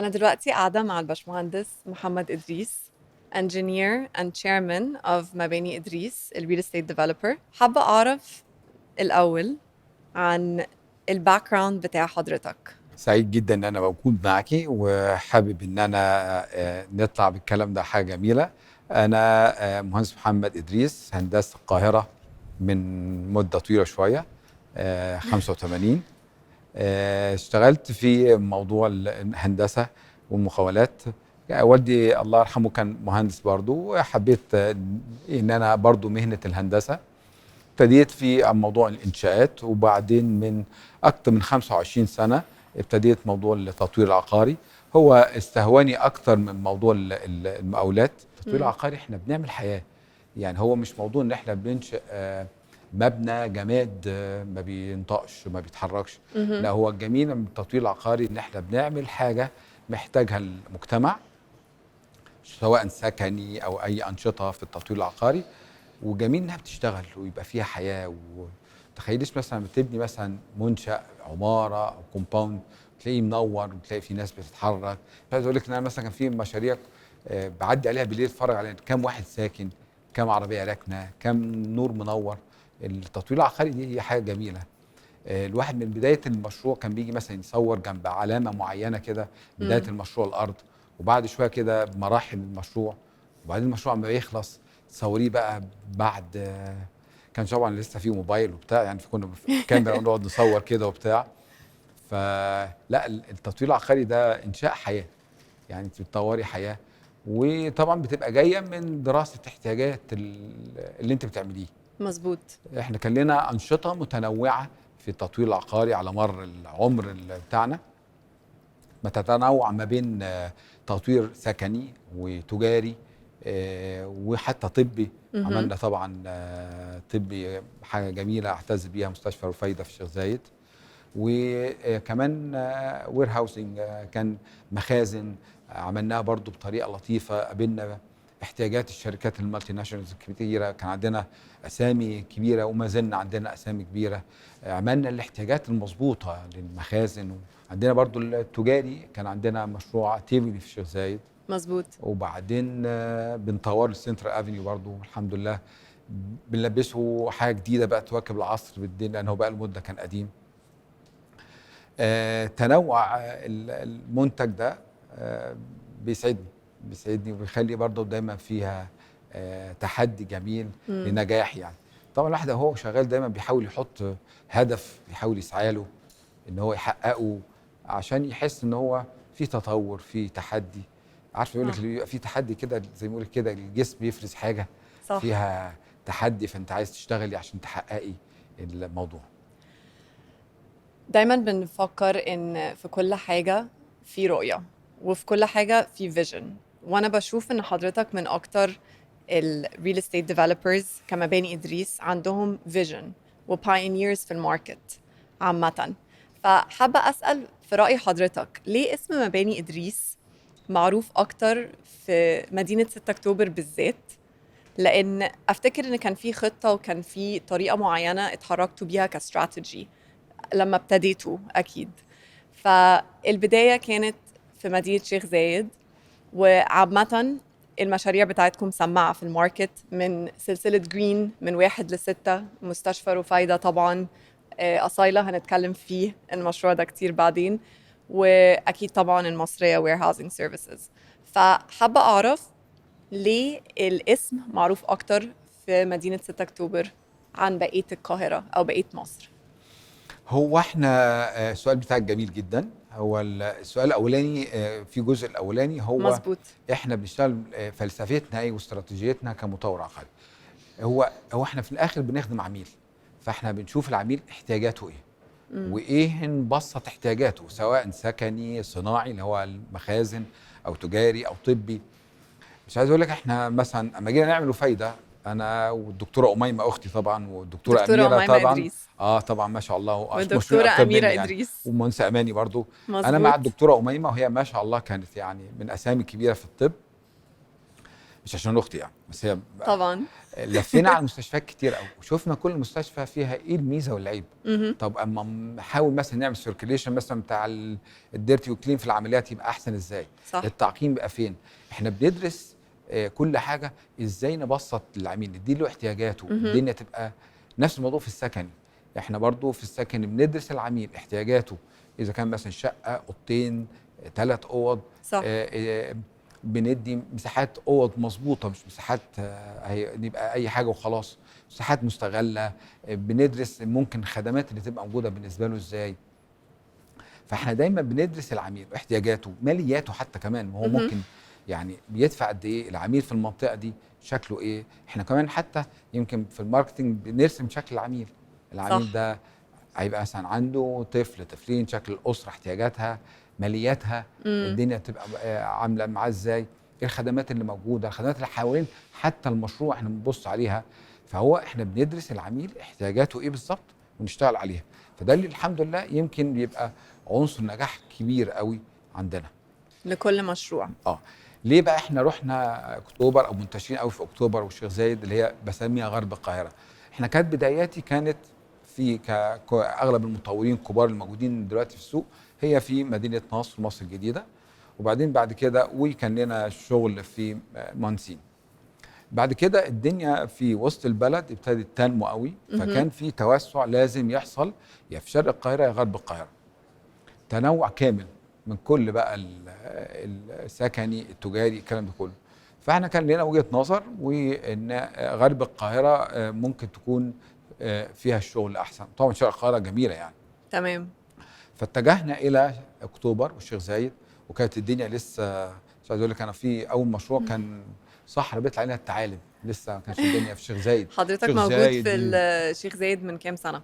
أنا دلوقتي قاعدة مع الباشمهندس محمد إدريس engineer and chairman of مباني إدريس ال real estate developer. حابة أعرف الأول عن الباك جراوند بتاع حضرتك. سعيد جدا ان انا موجود معاكي وحابب ان انا نطلع بالكلام ده حاجه جميله. انا مهندس محمد ادريس، هندسه القاهره من مده طويله شويه، 85. اشتغلت في موضوع الهندسه والمقاولات. والدي الله يرحمه كان مهندس برضو، وحبيت ان انا برضو مهنه الهندسه. ابتديت في موضوع الانشاءات، وبعدين من اكتر من 25 سنه ابتديت موضوع التطوير العقاري. هو استهواني اكتر من موضوع المقاولات. التطوير العقاري احنا بنعمل حياه، يعني هو مش موضوع ان احنا بننشئ مبنى جماد ما بينطقش ما بيتحركش. لا، هو الجميل من التطوير العقاري ان احنا بنعمل حاجه محتاجها المجتمع، سواء سكني او اي انشطه في التطوير العقاري. وجميل انها بتشتغل ويبقى فيها حياه. وتخيليش مثلا بتبني مثلا منشأ عماره او كومباوند، تلاقيه منور وتلاقي في ناس بتتحرك. مش عايز اقول لك ان انا مثلا كان في مشاريع بعدي عليها بالليل اتفرج على كام واحد ساكن، كام عربيه راكنه، كام نور منور. التطوير العقاري دي هي حاجه جميله. الواحد من بدايه المشروع كان بيجي مثلا يصور جنب علامه معينه كده، بدايه المشروع الارض، وبعد شويه كده بمراحل المشروع، وبعدين المشروع ما يخلص تصوريه بقى بعد. كان طبعا لسه في موبايل وبتاع، يعني كنا في كاميرا ونقعد نصور كده وبتاع. فلا، التطوير العقاري ده انشاء حياه، يعني انت بتطوري حياه. وطبعا بتبقى جايه من دراسه احتياجات اللي انت بتعمليه. مظبوط. احنا كان لنا انشطه متنوعه في التطوير العقاري على مر العمر بتاعنا، بتتنوع ما بين تطوير سكني وتجاري وحتى طبي. عملنا طبعا طبي حاجه جميله اعتز بيها، مستشفى رفيده في الشيخ زايد. وكمان وير هاوسنج، كان مخازن عملناها برضو بطريقه لطيفه. قابلنا احتياجات الشركات المالتي ناشونالز الكبيره، كان عندنا اسامي كبيره وما زلنا عندنا اسامي كبيره. عملنا الاحتياجات المظبوطه للمخازن. عندنا برضو التجاري، كان عندنا مشروع تيفلي في الشيخ زايد. مظبوط. وبعدين بنطور السنترال افنيو برضو الحمد لله، بنلبسه حاجه جديده بقى تواكب العصر بالدين، لانه بقى المده كان قديم. تنوع المنتج ده بيسعدني وبيخلي برضه دايما فيها تحدي جميل لنجاح. يعني طبعا الواحد وهو شغال دايما بيحاول يحط هدف، يحاول يسعى له ان هو يحققه، عشان يحس ان هو في تطور، في تحدي. عارف يقول لك اللي بيبقى في تحدي كده، زي ما يقول كده الجسم بيفرز حاجه صح. فيها تحدي، فانت عايز تشتغلي عشان تحققي الموضوع. دايما بنفكر إن في كل حاجة في رؤية، وفي كل حاجة في فيجن. وأنا بشوف إن حضرتك من أكتر ال real estate developers كمباني إدريس عندهم فيجن وبايونيرز في الماركت عامة. فحابة أسأل في رأي حضرتك، ليه اسم مباني إدريس معروف أكتر في مدينة 6 أكتوبر بالذات؟ لأن أفتكر إن كان في خطة وكان في طريقة معينة اتحركتوا بيها كاستراتيجي لما ابتديتوا أكيد. فالبداية كانت في مدينة شيخ زايد، وعامة المشاريع بتاعتكم مسمعة في الماركت، من سلسلة جرين من 1 ل6، مستشفى رفايدة طبعا، أصيلة هنتكلم فيه المشروع ده كتير بعدين، وأكيد طبعا المصرية warehousing services. فحابة أعرف ليه الاسم معروف أكتر في مدينة 6 أكتوبر عن بقية القاهرة أو بقية مصر؟ هو احنا السؤال بتاعك جميل جدا. هو السؤال الاولاني، في الجزء الاولاني هو مظبوط. احنا بنشتغل فلسفتنا ايه واستراتيجيتنا كمطور عقاري. هو احنا في الاخر بنخدم عميل، فاحنا بنشوف العميل احتياجاته ايه، وايه نبسط احتياجاته، سواء سكني صناعي اللي هو المخازن، او تجاري او طبي. مش عايز اقول لك احنا مثلا اما جينا نعمل فايده، انا والدكتوره اميمه اختي طبعا، والدكتوره دكتورة اميره أميمة طبعا. إدريس طبعا ما شاء الله مشهورين ودكتورة اكتر أميرة مني يعني. إدريس. ومنسى اماني برضو. انا مع مظبوط. الدكتوره اميمه، وهي ما شاء الله كانت يعني من اسامي كبيره في الطب. مش عشان اختي يعني، بس هي طبعا. لفينا على المستشفيات كتير قوي وشفنا كل مستشفى فيها ايه الميزه والعيب. طب اما نحاول مثلا نعمل سيركيليشن مثلا بتاع الديرتي وكلين في العمليات يبقى احسن ازاي؟ صح. التعقيم بقى فين؟ احنا بندرس كل حاجه ازاي نبسط للعميل، نديله احتياجاته، الدنيا تبقى نفس الموضوع في السكن. احنا برضو في السكن بندرس العميل احتياجاته، اذا كان مثلا شقه، اوضتين، 3 اوض. صح. بندي مساحات اوض مظبوطه، مش مساحات يبقى اي حاجه وخلاص، مساحات مستغله. بندرس ممكن الخدمات اللي تبقى موجوده بالنسبه له ازاي. فاحنا دايما بندرس العميل واحتياجاته، مالياته حتى كمان، ما هو ممكن يعني بيدفع قد ايه العميل في المنطقه دي، شكله ايه. احنا كمان حتى يمكن في الماركتنج بنرسم شكل العميل. العميل صح. ده هيبقى مثلا عنده طفل، طفلين، شكل الاسره، احتياجاتها، مالياتها، الدنيا تبقى عامله معاه ازاي، ايه الخدمات اللي موجوده، الخدمات اللي حوالين حتى المشروع احنا بنبص عليها. فهو احنا بندرس العميل احتياجاته ايه بالظبط ونشتغل عليها. فده اللي الحمد لله يمكن بيبقى عنصر نجاح كبير قوي عندنا لكل مشروع. ليه بقى احنا رحنا اكتوبر او منتشرين قوي في اكتوبر والشيخ زايد اللي هي بسميها غرب القاهره؟ احنا كانت بداياتي كانت في اغلب المطورين الكبار الموجودين دلوقتي في السوق هي في مدينه نصر، مصر الجديده، وبعدين بعد كده وكان لنا شغل في مهندسين. بعد كده الدنيا في وسط البلد ابتدت تنمو قوي، فكان في توسع لازم يحصل يا في شرق القاهره يا غرب القاهره، تنوع كامل من كل بقى السكني التجاري الكلام ده كله. فاحنا كان لنا وجهه نظر وان غرب القاهره ممكن تكون فيها الشغل احسن. طبعا شرق القاهره جميله يعني. تمام. فاتجهنا الى اكتوبر والشيخ زايد، وكانت الدنيا لسه مش عايز اقول لك، انا في اول مشروع كان صحراء بيطلع علينا الثعالب، لسه ما كانش الدنيا في الشيخ زايد. حضرتك الشيخ موجود زايد في الشيخ زايد من كام سنه؟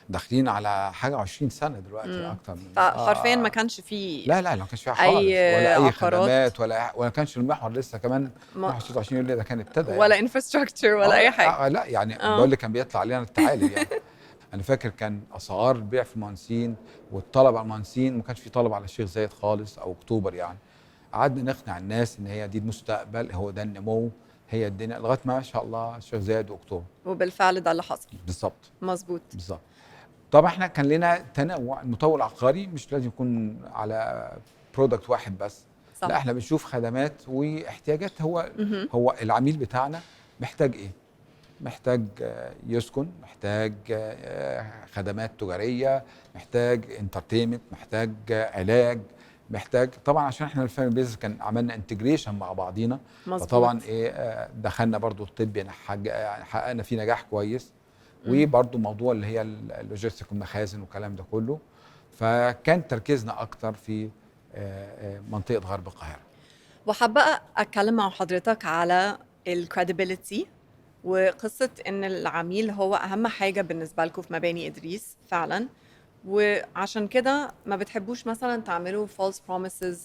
داخلين على حاجه 20 سنه دلوقتي، اكتر من فحرفيا ما كانش فيه لا ما كانش فيها اي خالص، ولا اي عقارات، خدمات، ولا كانش المحور لسه كمان محور 26 يوليو ده كان ابتدى ولا يعني. انفراستراكشر ولا اي حاجه. لا يعني بقول لك كان بيطلع علينا الثعالب يعني. انا فاكر كان اسعار البيع في المهندسين والطلب على المهندسين ما كانش في طلب على الشيخ زايد خالص او اكتوبر يعني. قعدنا نقنع الناس ان هي دي المستقبل، هو ده النمو، هي الدنيا، لغايه ما شاء الله الشيخ زايد واكتوبر. وبالفعل ده اللي حصل. بالظبط. مظبوط. بالظبط. طبعا احنا كان لنا تنوع، المطور العقاري مش لازم يكون على برودكت واحد بس. صح. لا احنا بنشوف خدمات واحتياجات. هو العميل بتاعنا محتاج ايه؟ محتاج يسكن، محتاج خدمات تجاريه، محتاج انترتينمنت، محتاج علاج، محتاج طبعا عشان احنا الفاميلي بيزنس كان عملنا انتجريشن مع بعضينا. مظبوط. فطبعا دخلنا برضو الطب يعني حققنا فيه نجاح كويس. وبرضو موضوع اللي هي اللوجيستيك والمخازن والكلام ده كله. فكان تركيزنا اكتر في منطقه غرب القاهره. وحابه اتكلم مع حضرتك على الكريديبيليتي وقصه ان العميل هو اهم حاجه بالنسبه لكم في مباني ادريس فعلا، وعشان كده ما بتحبوش مثلا تعملوا false promises،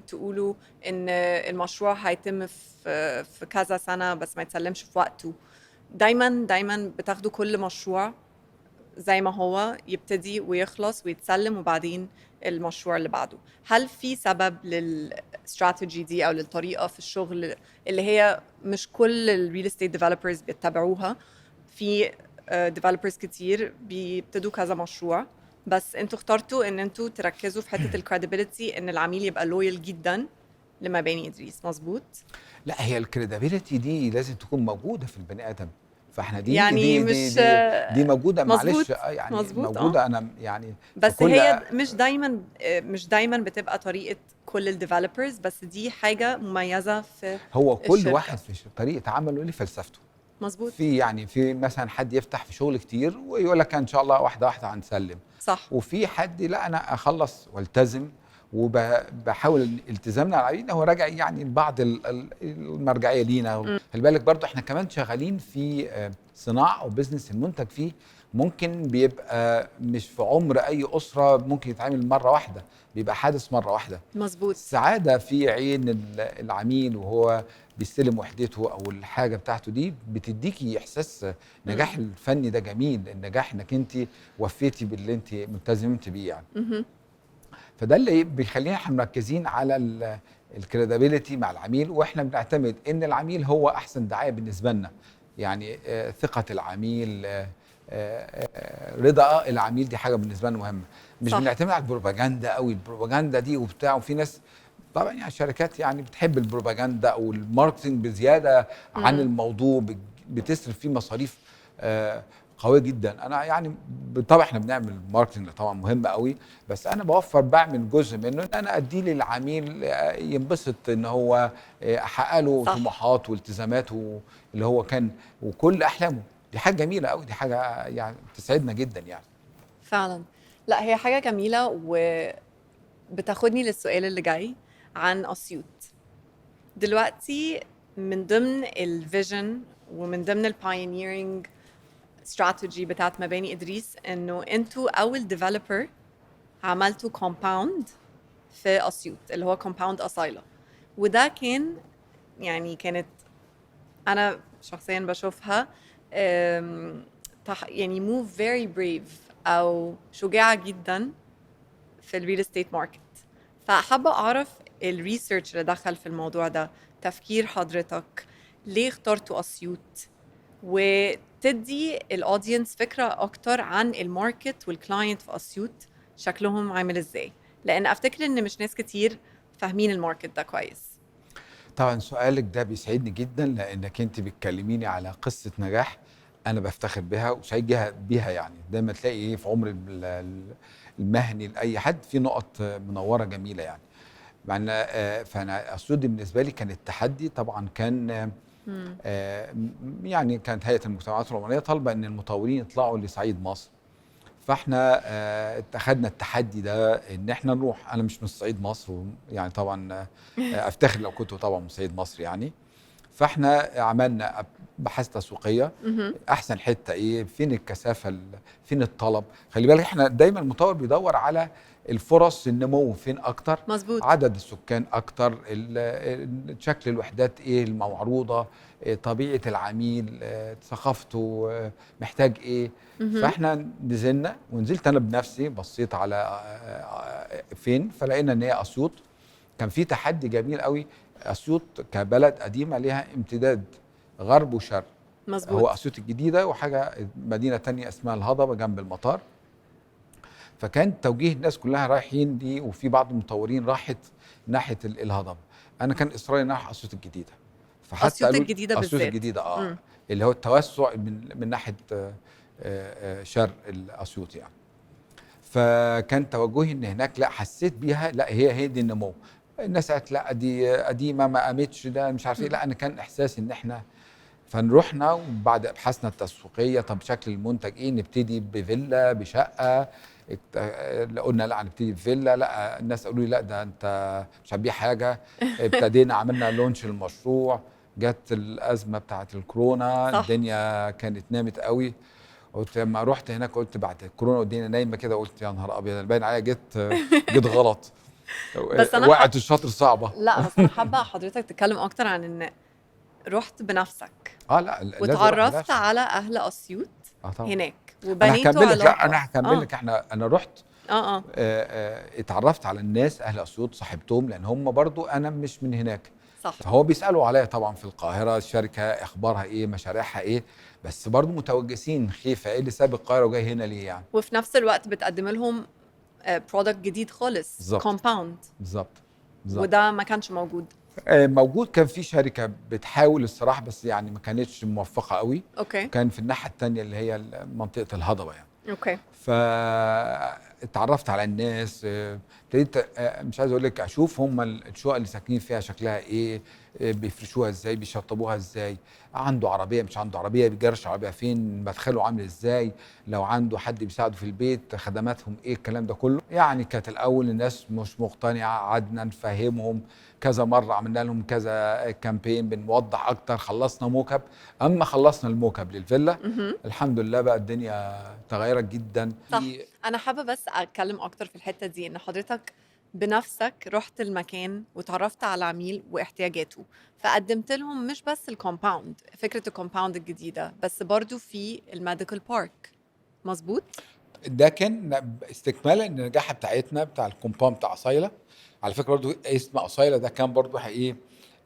تقولوا ان المشروع هيتم في كذا سنه بس ما يتسلمش في وقته. دايما بتاخدوا كل مشروع زي ما هو يبتدي ويخلص ويتسلم وبعدين المشروع اللي بعده. هل في سبب للاستراتيجي دي او للطريقه في الشغل اللي هي مش كل الريل استيت ديفلوبرز بيتبعوها؟ في ديفلوبرز كتير بيبتدوا كذا مشروع، بس انتوا اخترتوا ان انتوا تركزوا في حته الكريديبيليتي، ان العميل يبقى لويال جدا لمباني ادريس. مظبوط؟ لا هي الكريديبيليتي دي لازم تكون موجوده في البني ادم. فاحنا دي يعني دي مش دي دي, دي موجوده، مظبوط. معلش يعني مظبوط. موجوده. انا يعني بس فكل هي مش دايما بتبقى طريقه كل الديفلوبرز، بس دي حاجه مميزه في هو كل الشركة. واحد في طريقه عمله ليه فلسفته. مظبوط. في مثلا حد يفتح في شغل كتير ويقول لك ان شاء الله واحده واحده هنسلم. صح. وفي حد لا انا اخلص والتزم، وبحاول التزامنا على العميل هو راجع يعني لبعض المرجعيه لينا. خلي بالك برضو احنا كمان شغالين في صناعه او بزنس، المنتج فيه ممكن بيبقى مش في عمر اي اسره ممكن يتعمل مره واحده، بيبقى حادث مره واحده. مظبوط. السعاده في عين العميل وهو بيستلم وحدته او الحاجه بتاعته دي بتديكي احساس نجاح الفني ده جميل، النجاح انك انت وفيتي باللي انت ملتزمت بيه يعني. فده اللي بيخلينا احنا مركزين على الكريديبيليتي مع العميل، واحنا بنعتمد ان العميل هو احسن دعايه بالنسبه لنا. يعني ثقه العميل، رضا العميل، دي حاجه بالنسبه لنا مهمه. مش صح. بنعتمد على البروباجندا قوي، البروباجندا دي وبتاع، وفي ناس طبعا يعني الشركات يعني بتحب البروباجندا او الماركتنج بزياده عن امم. الموضوع، بتصرف فيه مصاريف قويه جدا. انا يعني بالطبع احنا بنعمل ماركتنج طبعا مهم قوي، بس انا بعمل جزء منه ان انا اديه للعميل ينبسط، ان هو احقق له صح. طموحاته والتزاماته اللي هو كان وكل احلامه. دي حاجه جميله قوي، دي حاجه يعني تسعدنا جدا يعني. فعلا. لا، هي حاجة جميلة، وبتاخدني للسؤال اللي جاي عن أسيوط دلوقتي. من ضمن الفيجن ومن ضمن البايونيرنج استراتيجي بتاعت مباني إدريس إنه أنتوا أول ديفلوبر عملتوا كومباوند في أسيوط اللي هو كومباوند أصايلة. وده كان كانت أنا شخصيا بشوفها يعني move very brave أو شجاعة جدا في الريل استيت ماركت. فحابة أعرف الريسيرش اللي دخل في الموضوع ده، تفكير حضرتك، ليه اخترتوا أسيوط، وتدي الأودينس فكرة أكتر عن الماركت والكلاينت في أسيوط شكلهم عامل إزاي، لأن أفتكر إن مش ناس كتير فاهمين الماركت ده كويس. طبعا سؤالك ده بيسعدني جدا، لانك انت بتكلميني على قصه نجاح انا بفتخر بها وسعيد بيها. يعني دايما تلاقي ايه في عمر المهني لاي حد في نقط منوره جميله يعني. مع ان فانا اسيوط بالنسبه لي كان التحدي طبعا كان مم. يعني كانت هيئه المجتمعات العمرانيه طالبه ان المطورين يطلعوا لصعيد مصر. فاحنا اتخذنا التحدي ده ان احنا نروح. انا مش من صعيد مصر، يعني طبعا افتخر لو كنت طبعا من صعيد مصر يعني. فاحنا عملنا بحث تسويقيه، مهم. احسن حته ايه، فين الكثافه، فين الطلب. خلي بالك احنا دايما المطور بيدور على الفرص النمو فين اكتر، مظبوط. عدد السكان اكتر، شكل الوحدات ايه المعروضه، طبيعه العميل، ثقافته، محتاج ايه. مهم. فاحنا نزلنا، ونزلت انا بنفسي بصيت على فين، فلقينا ان هي اسيوط. كان في تحدي جميل قوي. اسيوط كبلد قديمه ليها امتداد غرب وشرق. مظبوط. هو اسيوط الجديده وحاجه مدينه تانية اسمها الهضبه جنب المطار. فكان توجيه الناس كلها رايحين دي، وفي بعض المطورين راحت ناحيه الهضبه. انا كان اصراري ناحيه اسيوط الجديده. فحتى أسيوط قالوا لي الجديدة اسيوط بالذات. الجديده مم. اللي هو التوسع من ناحيه شرق الاسيوط يعني. فكان توجهي ان هناك لا، حسيت بيها لا، هي دي النمو. الناس قالت لا دي قديمه ما قامتش، ده مش عارف ايه. مم. لا انا كان احساسي ان احنا فنروحنا، وبعد ابحاثنا التسويقيه طب شكل المنتج ايه، نبتدي بفيلا بشقه. قلنا لا هنبتدي بفيلا، لا الناس قالوا لي لا ده انت مش هتبيع حاجه. ابتدينا عملنا لونش المشروع، جت الازمه بتاعت الكورونا، صح. الدنيا كانت نامت قوي. قلت لما رحت هناك قلت بعد الكورونا والدنيا نايمه كده، قلت يا نهار ابيض، أنا باين عليا جيت غلط. بس أنا وقعت الشاطر صعبه. لا، بس أنا حابة حضرتك تتكلم أكتر عن إن رحت بنفسك اه لا لازم اروح وتعرفت بنفسي. على أهل أسيوط اه طبعا. هناك انا وبنيتوا هكمل لك، لا علاقة. انا هكمل لك. انا رحت اه. اتعرفت على الناس اهل اسيوط، صاحبتهم، لان هم برضو انا مش من هناك. صح. فهو بيسالوا عليا طبعا في القاهره، الشركه اخبارها ايه، مشاريعها ايه. بس برضو متوجسين خيفه، ايه اللي ساب القاهره وجاي هنا ليه يعني. وفي نفس الوقت بتقدم لهم برودكت جديد خالص، بالظبط. كومباوند، بالظبط. بالظبط. وده ما كانش موجود. موجود، كان في شركه بتحاول الصراحه، بس يعني ما كانتش موفقه قوي. اوكي. كان في الناحيه الثانيه اللي هي منطقه الهضبه يعني. اوكي. فاتعرفت على الناس، ابتديت مش عايز اقول لك اشوف هم الشقق اللي ساكنين فيها شكلها ايه، بيفرشوها ازاي، بيشطبوها ازاي، عنده عربيه مش عنده عربيه، بيجرش عربيه فين، مدخله عامل ازاي، لو عنده حد بيساعده في البيت خدماتهم ايه، الكلام ده كله. يعني كانت الاول الناس مش مقتنعه، قعدنا نفهمهم كذا مره، عملنا لهم كذا كامبين بنوضح اكتر، خلصنا موكب. اما خلصنا الموكب للفيلا مهم. الحمد لله بقى الدنيا تغيرت جدا. صح. انا حابه بس اتكلم اكتر في الحته دي، ان حضرتك بنفسك رحت المكان وتعرفت على عميل واحتياجاته، فقدمت لهم مش بس الكومباوند، فكره الكومباوند الجديده، بس برضو في الميديكال بارك. مظبوط. ده كان استكمالا للنجاح بتاعتنا بتاع الكومباوند بتاع اصيله. على فكره برضو اسم اصيله ده كان برضو حقيقي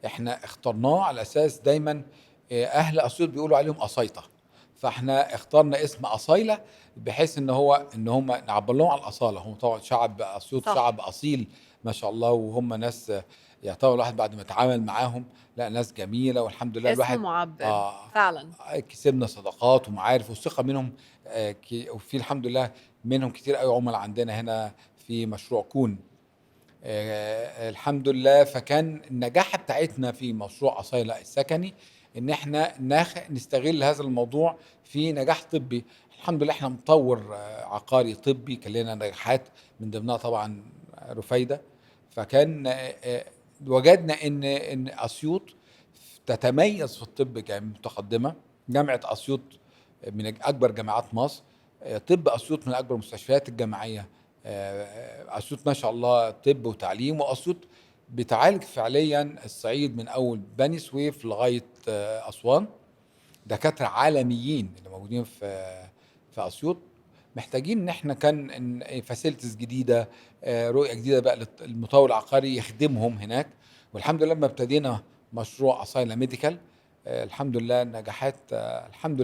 احنا اخترناه على اساس دايما اهل اسيوط بيقولوا عليهم اصيطه، فاحنا اخترنا اسم اصيله بحيث ان هم نعبر لهم على الاصاله. هم طبعا شعب اسيوط صح. شعب اصيل ما شاء الله، وهم ناس يعتبر الواحد بعد ما اتعامل معاهم لا ناس جميله، والحمد لله اسمه الواحد معبر فعلا. كسبنا صداقات ومعارف والثقه منهم. وفي الحمد لله منهم كتير قوي عملاء عندنا هنا في مشروع كون. الحمد لله. فكان النجاح بتاعتنا في مشروع أصيلة السكني ان احنا نستغل هذا الموضوع في نجاح طبي. الحمد لله احنا مطور عقاري طبي كان لنا نجاحات من ضمنها طبعا رفايدة. فكان وجدنا ان اسيوط تتميز في الطب متقدمة. جامعة اسيوط من اكبر جامعات مصر، طب اسيوط من اكبر المستشفيات الجامعيه. اسيوط ما شاء الله طب وتعليم، واسيوط بتعالج فعليا الصعيد من اول بني سويف لغايه اسوان. دكاتره عالميين اللي موجودين في اسيوط. محتاجين ان احنا كان فاسيلتيز جديده، رؤيه جديده بقى للمطور العقاري يخدمهم هناك. والحمد لله لما ابتدينا مشروع اصايلا ميديكال الحمد لله النجاحات الحمد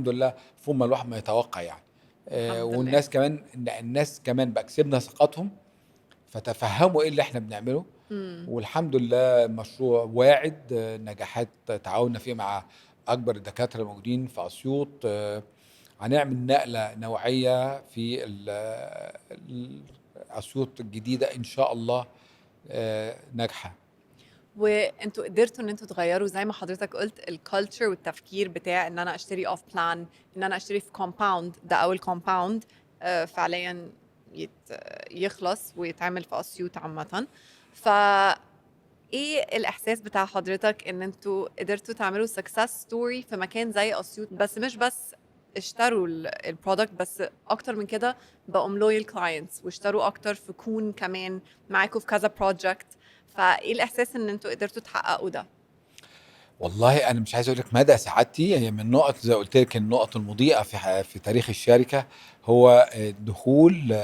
لله فوق ما الواحد ما يتوقع يعني. الحمد لله. الناس كمان بقى كسبنا ثقتهم فتفهموا ايه اللي احنا بنعمله. والحمد لله مشروع واعد نجاحات تعاوننا فيه مع اكبر الدكاتره الموجودين في اسيوط. هنعمل نقله نوعيه في اسيوط الجديده ان شاء الله ناجحه. وانتوا قدرتوا ان انتوا تغيروا زي ما حضرتك قلت الكالتشر والتفكير بتاع ان انا اشتري اوف بلان، ان انا اشتري في كومباوند. ده اول كومباوند فعليا يخلص ويتعمل في اسيوط عامه. ف ايه الاحساس بتاع حضرتك ان انتوا قدرتوا تعملوا سكسس ستوري في مكان زي اسيوط؟ بس مش بس اشتروا البرودكت، بس اكتر من كده بقوا لويال كلاينتس واشتروا اكتر في كون كمان معاكم في كذا بروجكت. فايه الاحساس ان انتوا قدرتوا تحققوا ده؟ والله انا مش عايز اقول لك مدى سعادتي. هي من نقط زي قلت لك النقط المضيئه في تاريخ الشركه هو دخول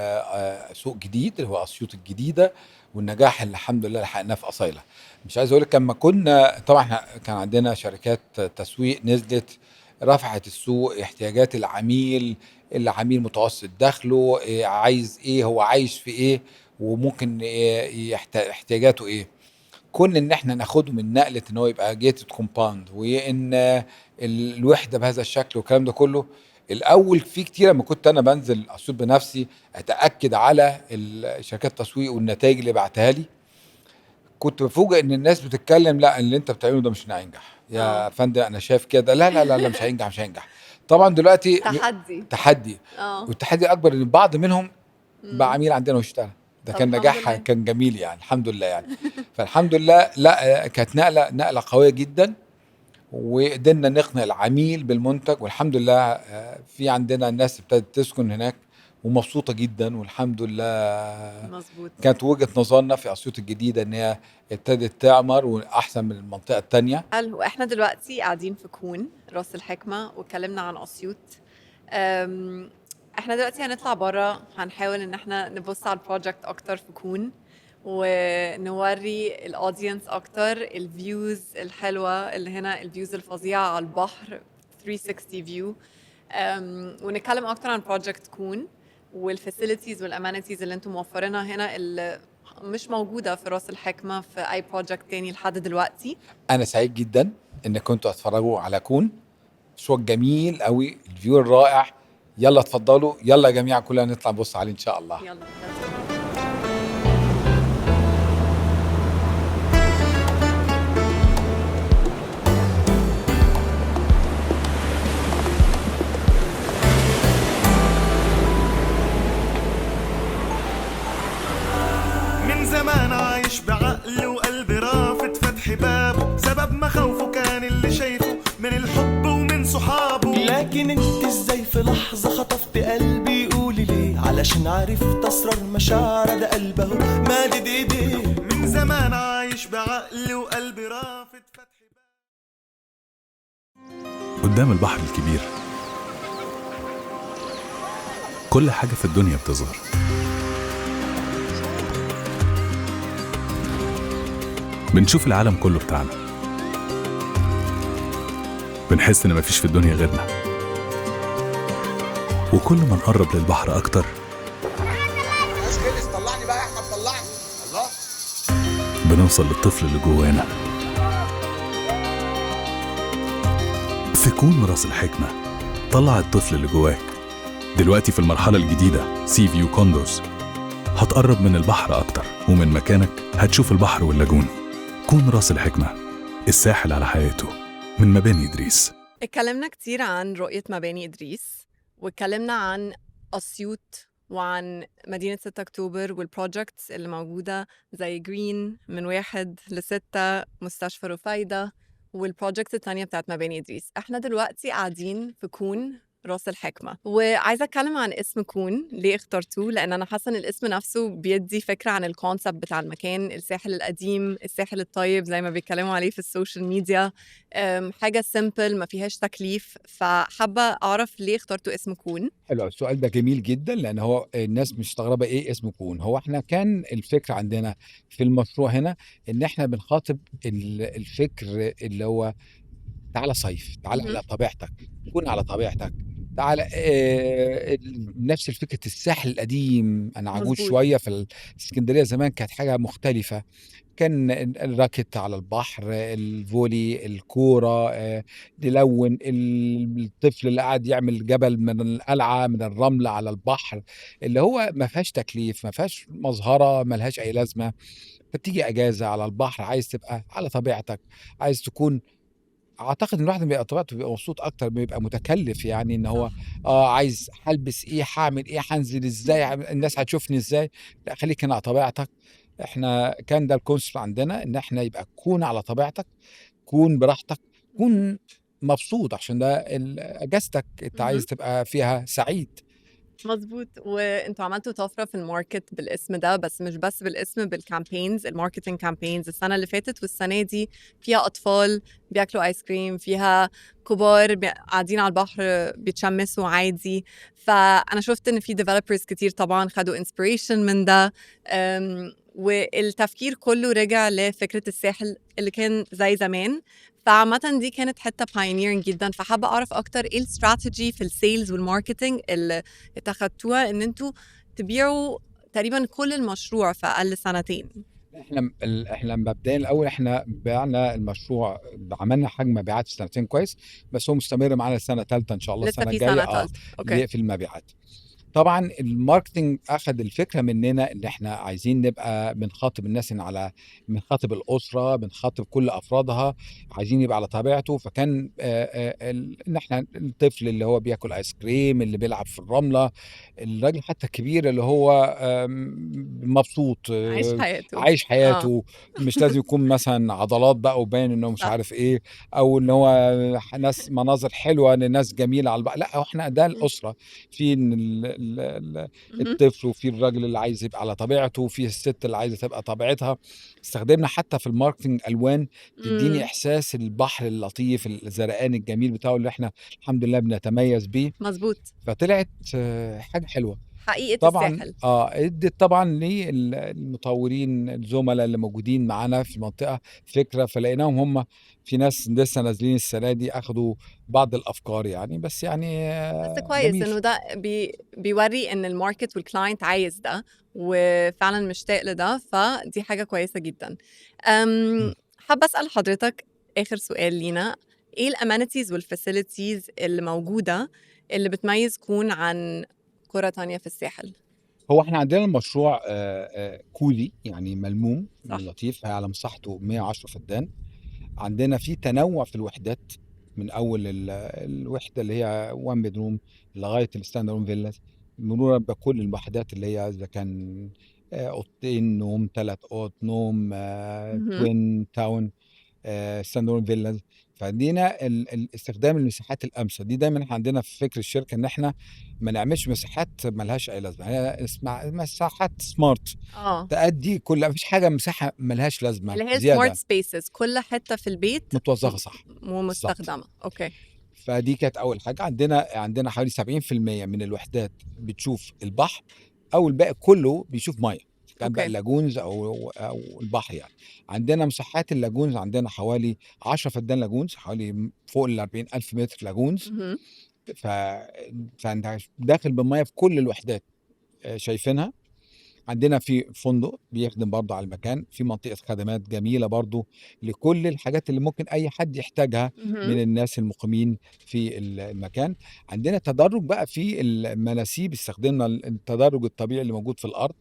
سوق جديد اللي هو اسيوط الجديده، والنجاح اللي الحمد لله حققناه في اصيله. مش عايز اقول لك لما كنا طبعا كان عندنا شركات تسويق نزلت رفعت السوق احتياجات العميل. العميل متوسط دخله عايز ايه، هو عايش في ايه، وممكن احتياجاته ايه. كون ان احنا ناخده من نقله ان هو يبقى جيتد كومباوند وان الوحده بهذا الشكل والكلام ده كله. الاول في كتير لما كنت انا بنزل اسوق بنفسي اتاكد على شركات التسويق والنتائج اللي بعتها لي، كنت بفوجئ ان الناس بتتكلم لا اللي انت بتعمله ده مش هينجح يا فندم، انا شايف كده، لا لا لا لا مش هينجح مش هينجح. طبعا دلوقتي تحدي والتحدي الاكبر ان بعض منهم بقى عميل عندنا واشترى. ده كان نجاح كان جميل يعني الحمد لله يعني. فالحمد لله لا كانت نقله قويه جدا، وقدرنا نقنع العميل بالمنتج. والحمد لله في عندنا الناس ابتدت تسكن هناك ومبسوطه جدا والحمد لله. مظبوط. كانت وجهه نظرنا في اسيوط الجديده ان هي ابتدت تعمر واحسن من المنطقه الثانيه. حلو. احنا دلوقتي قاعدين في كون راس الحكمه واتكلمنا عن اسيوط. احنا دلوقتي هنطلع بره، هنحاول ان احنا نبص على البروجكت اكتر في كون ونوري الاودينس اكتر الفيوز الحلوه اللي هنا، الفيوز الفظيعه على البحر 360 فيو. ونتكلم اكتر عن بروجكت كون والفاسيلتيز والامانيتيز اللي انتم موفرينها هنا اللي مش موجوده في راس الحكمه في اي بروجكت تاني لحد دلوقتي. انا سعيد جدا ان كنتوا هتتفرجوا على كون، مشروع جميل قوي، الفيو الرائع. يلا اتفضلوا، يلا يا جماعه كلنا نطلع نبص عليه ان شاء الله. يلا. من زمان عايش بعقل وقلب رافض فتح بابه، سبب مخاوفه كان اللي شايفه من الحب ومن صحابه. لكن انت ازاي في لحظة خطفت قلبي؟ قولي ليه؟ علشان عرفت اسرار مشاعر ده قلبه مادد ايديه. من زمان عايش بعقل وقلب رافض فتح قدام البحر الكبير كل حاجة في الدنيا بتظهر. بنشوف العالم كله بتاعنا، بنحس إن مفيش في الدنيا غيرنا، وكل ما نقرب للبحر أكتر طلعني بقى يا احمد، طلعني. الله، بنوصل للطفل اللي جوانا. في كون راس الحكمة طلع الطفل اللي جواك. دلوقتي في المرحلة الجديدة سي فيو كوندوز هتقرب من البحر أكتر، ومن مكانك هتشوف البحر واللاجون. كون راس الحكمة، الساحل على حياته، من مباني إدريس. اتكلمنا كتير عن رؤية مباني إدريس، واتكلمنا عن أسيوط وعن مدينة 6 أكتوبر والبروجكتس اللي موجودة زي جرين من 1 ل6، مستشفى رفايدة، والبروجكت التانية بتاعت مباني إدريس. احنا دلوقتي قاعدين في كون راس الحكمة، وعايزة أتكلم عن اسم كون. ليه اخترتوه؟ لأن أنا حاسة إن الاسم نفسه بيدي فكرة عن الكونسبت بتاع المكان، الساحل القديم، الساحل الطيب زي ما بيتكلموا عليه في السوشيال ميديا. حاجة سيمبل ما فيهاش تكليف، فحابة أعرف ليه اخترتوا اسم كون. حلو. السؤال ده جميل جدا، لان هو الناس مستغربه ايه اسم كون. هو احنا كان الفكر عندنا في المشروع هنا ان احنا بنخاطب الفكر اللي هو تعالى صيف، تعالى على طبيعتك، كون على طبيعتك، تعالى نفس الفكرة. الساحل القديم، أنا عجوز مظبوط. شوية في الإسكندرية زمان كانت حاجة مختلفة. كان الراكت على البحر، الفولي، الكورة، نلون الطفل اللي قاعد يعمل جبل من القلعة من الرمل على البحر، اللي هو ما فيهاش تكليف، ما فيهاش مظهرة، ما لهاش أي لازمة. فبتيجي أجازة على البحر، عايز تبقى على طبيعتك، عايز تكون. اعتقد ان الواحد لما بيبقى طبيعته بيبقى مبسوط اكتر، بيبقى متكلف، يعني ان هو عايز هلبس ايه، هعمل ايه، هنزل ازاي، الناس هتشوفني ازاي. لا، خليك هنا على طبيعتك. احنا كان ده الكونسبت عندنا، ان احنا يبقى كون على طبيعتك، كون براحتك، كون مبسوط، عشان ده اجازتك انت عايز تبقى فيها سعيد. مظبوط. وانتوا عملتوا طفره في الماركت بالاسم ده، بس مش بس بالاسم، بالكامبينز، الماركتنج كامبينز السنه اللي فاتت والسنه دي. فيها اطفال بياكلوا ايس كريم، فيها كبار قاعدين على البحر بيتشمسوا عادي. فانا شفت ان في ديفلوبرز كتير طبعا خدوا انسبيريشن من ده. والتفكير كله رجع لفكره الساحل اللي كان زي زمان. فعامة دي كانت حتة pioneering جدا. فحابة أعرف أكتر إيه الاستراتيجي في السيلز والماركتينج اللي اتخذتوها إن أنتوا تبيعوا تقريبا كل المشروع في أقل سنتين. احنا مبدئيا الاول احنا بعنا المشروع، عملنا حجم مبيعات في سنتين كويس، بس هو مستمر معانا السنه الثالثه ان شاء الله، لسه السنه في الجايه سنة تالتة. أوكي. في المبيعات. طبعا الماركتنج اخذ الفكره مننا ان احنا عايزين نبقى بنخاطب الناس، بنخاطب الاسره، بنخاطب كل افرادها، عايزين يبقى على طبيعته. فكان ان احنا الطفل اللي هو بياكل ايس كريم، اللي بيلعب في الرمله، الراجل حتى الكبير اللي هو مبسوط، عايش حياته. عايش حياته. مش لازم يكون مثلا عضلات بقى وباين انه مش صح. عارف ايه، او ان هو ناس مناظر حلوه، ناس جميله على البحر. لا، احنا ده الاسره، في الطفل، وفي الراجل اللي عايز يبقى على طبيعته، وفي الست اللي عايزه تبقى طبيعتها. استخدمنا حتى في الماركتنج الوان تديني احساس البحر اللطيف، الزرقان الجميل بتاعه، اللي احنا الحمد لله بنتميز بيه. مظبوط. فطلعت حاجه حلوه حقيقة طبعا. الساحل. ادت طبعا للمطورين الزملاء اللي موجودين معانا في المنطقه فكره، فلقيناهم هم في ناس لسه نازلين السنه دي اخذوا بعض الافكار يعني، بس يعني بس كويس جميل. انه ده بيوري ان الماركت والكلاينت عايز ده وفعلا مشتاق لده، فدي حاجة كويسة جدا. حابة اسأل حضرتك اخر سؤال لينا، ايه الامانيتيز والفاسيلتيز اللي موجودة اللي بتميز كون عن قرى تانية في الساحل؟ هو احنا عندنا المشروع كولي، يعني ملموم صح. لطيف، على مساحته 110 فدان. عندنا في تنوع في الوحدات، من اول الوحده اللي هي 1 بيدروم لغايه الستاند الون فيلاز، مرورا بكل الوحدات اللي هي اذا كان اوضتين نوم، 3 اوض نوم، توين تاون، ستاند الون فيلاز. فدينا استخدام المساحات الامثل دي. دايما احنا عندنا في فكر الشركه ان احنا ما نعملش مساحات ملهاش اي لازمه، هي اسمها مساحات سمارت، تأدي كل، ما فيش حاجه مساحه ملهاش لازمه اللي هي زياده، سمارت سبيسز، كل حته في البيت متوظفه صح ومستخدمه. بالظبط. اوكي. فدي كانت اول حاجه. عندنا حوالي 70% من الوحدات بتشوف البحر، او الباقي كله بيشوف ميه، كان بقى اوكي. اللاجونز او البحر يعني. عندنا مساحات اللاجونز، عندنا حوالي 10 فدان لاجونز، حوالي فوق ال 40,000 متر لاجونز. مهم. ف... فانت داخل بالميه في كل الوحدات شايفينها. عندنا في فندق بيخدم برضه على المكان، في منطقة خدمات جميلة برضه لكل الحاجات اللي ممكن أي حد يحتاجها مهم. من الناس المقيمين في المكان. عندنا تدرج بقى في المناسيب، استخدمنا التدرج الطبيعي اللي موجود في الأرض.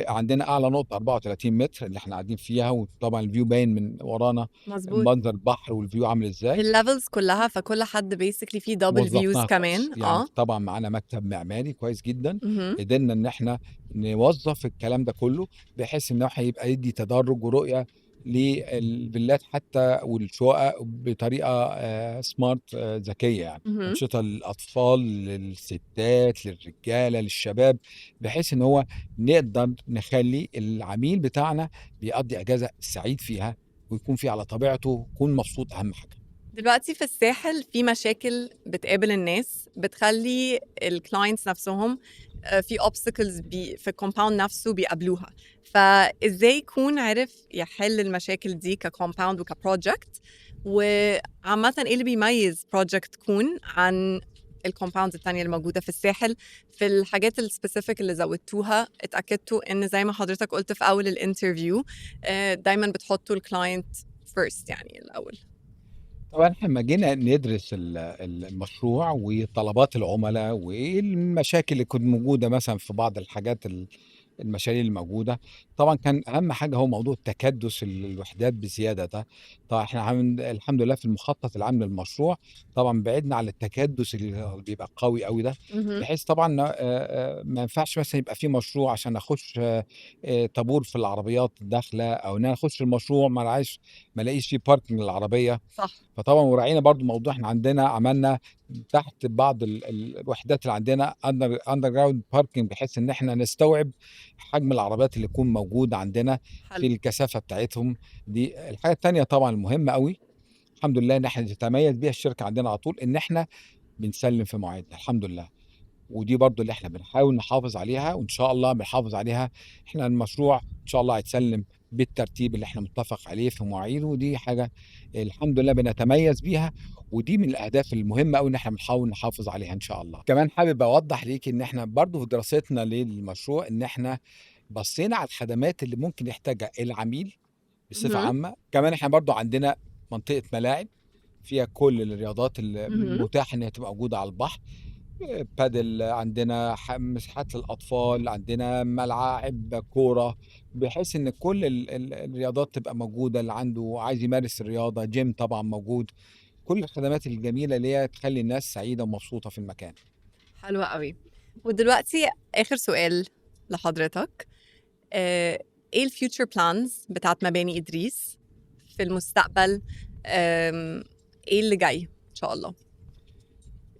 عندنا أعلى نقطة 34 متر اللي احنا قاعدين فيها، وطبعا الفيو باين من ورانا مظبوط. منظر البحر والفيو عامل ازاي. الليفلز كلها، فكل حد بيسكلي فيه دبل فيوز وظفناها كويس كمان. يعني، طبعا معانا مكتب معماري كويس جدا، مهم. قدرنا ان احنا نوظف الكلام ده كله بحيث انه هيبقى يدي تدرج ورؤيه للفيلات حتى والشقق بطريقه سمارت، ذكيه يعني. مهم. انشطه للاطفال، للستات، للرجاله، للشباب، بحيث ان هو نقدر نخلي العميل بتاعنا بيقضي اجازه سعيد فيها، ويكون فيه على طبيعته، يكون مبسوط اهم حاجه. دلوقتي في الساحل في مشاكل بتقابل الناس بتخلي الكلاينتس نفسهم في obstacles في الكومباوند نفسه بيقابلوها، فازاي يكون عرف يحل المشاكل دي ككومباوند وكبروجكت، وعامة ايه اللي بيميز بروجكت كون عن الكومباوندز التانية اللي موجودة في الساحل؟ في الحاجات السبيسيفيك اللي زودتوها اتأكدتوا ان زي ما حضرتك قلت في اول الانترفيو دايما بتحطوا الكلاينت فيرست يعني الاول. طبعا احنا لما جينا ندرس المشروع وطلبات العملاء وايه المشاكل اللي كانت موجوده مثلا في بعض الحاجات المشاريع الموجوده، طبعا كان اهم حاجه هو موضوع تكدس الوحدات بزياده ده. طبعا احنا الحمد لله في المخطط العام للمشروع طبعا بعدنا على التكدس اللي بيبقى قوي قوي ده، مهم. بحيث طبعا ما ينفعش مثلا يبقى في مشروع عشان اخش طابور في العربيات داخله، او ان انا اخش المشروع ما الاقيش فيه باركنج للعربيه. صح. فطبعا وراعينا برضو موضوع، احنا عندنا عملنا تحت بعض الوحدات اللي عندنا اندر جراوند باركنج، بحيث ان احنا نستوعب حجم العربيات اللي يكون موجود عندنا في حلو. الكثافه بتاعتهم. دي الحاجه الثانيه طبعا المهمه قوي، الحمد لله ان احنا تتميز بيها الشركه عندنا على طول، ان احنا بنسلم في مواعيدنا الحمد لله. ودي برضو اللي احنا بنحاول نحافظ عليها، وان شاء الله بنحافظ عليها. احنا المشروع ان شاء الله هيتسلم بالترتيب اللي احنا متفق عليه في مواعيده، ودي حاجه الحمد لله بنتميز بيها، ودي من الاهداف المهمه قوي ان احنا بنحاول نحافظ عليها ان شاء الله. كمان حابب اوضح ليك ان احنا برضو في دراستنا للمشروع ان احنا بصينا على الخدمات اللي ممكن يحتاجها العميل بصفه مهم. عامه. كمان احنا برضو عندنا منطقه ملاعب فيها كل الرياضات اللي مهم. متاح ان هي تبقى موجوده على البحر. بادل، عندنا مساحات للأطفال، عندنا ملاعب كورة، بحيث إن كل الرياضات تبقى موجودة. اللي عنده عايز يمارس الرياضة، جيم طبعا موجود، كل الخدمات الجميلة اللي هي تخلي الناس سعيدة ومبسوطة في المكان. حلوة قوي. ودلوقتي آخر سؤال لحضرتك، ايه الفيوتشر بلانز بتاعت مباني إدريس في المستقبل؟ ايه اللي جاي ان شاء الله؟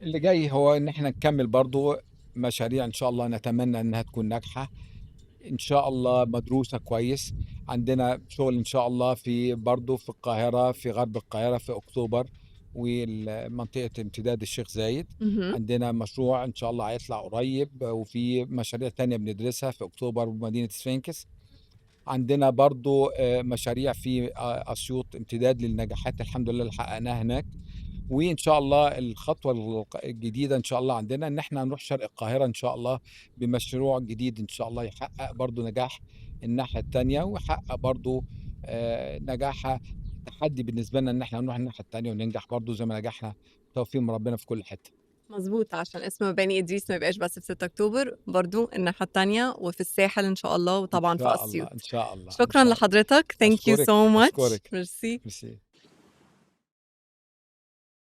اللي جاي هو إن احنا نكمل برضو مشاريع إن شاء الله نتمنى إنها تكون ناجحة، ان شاء الله مدروسه كويس. عندنا شغل ان شاء الله في برضه في القاهره، في غرب القاهره، في اكتوبر ومنطقه امتداد الشيخ زايد. مهم. عندنا مشروع ان شاء الله هيطلع قريب، وفي مشاريع تانية بندرسها في اكتوبر ومدينه سفنكس. عندنا برضه مشاريع في اسيوط، امتداد للنجاحات الحمد لله اللي حققناها هناك. وان شاء الله الخطوه الجديده ان شاء الله عندنا ان احنا نروح شرق القاهره ان شاء الله بمشروع جديد ان شاء الله يحقق برضو نجاح الناحيه الثانيه، ويحقق برضو نجاح تحدي بالنسبه لنا ان احنا نروح الناحيه الثانيه وننجح برضو زي ما نجحنا، توفيق من ربنا في كل حته. مظبوط، عشان اسم مباني إدريس ما يبقاش بس في 6 أكتوبر، برضو الناحية التانية وفي الساحل إن شاء الله، ان وطبعا في شاء الله أسيوط. ان شاء الله. شكرا لحضرتك. Thank you so much. اشكرك. ميرسي. ميرسي.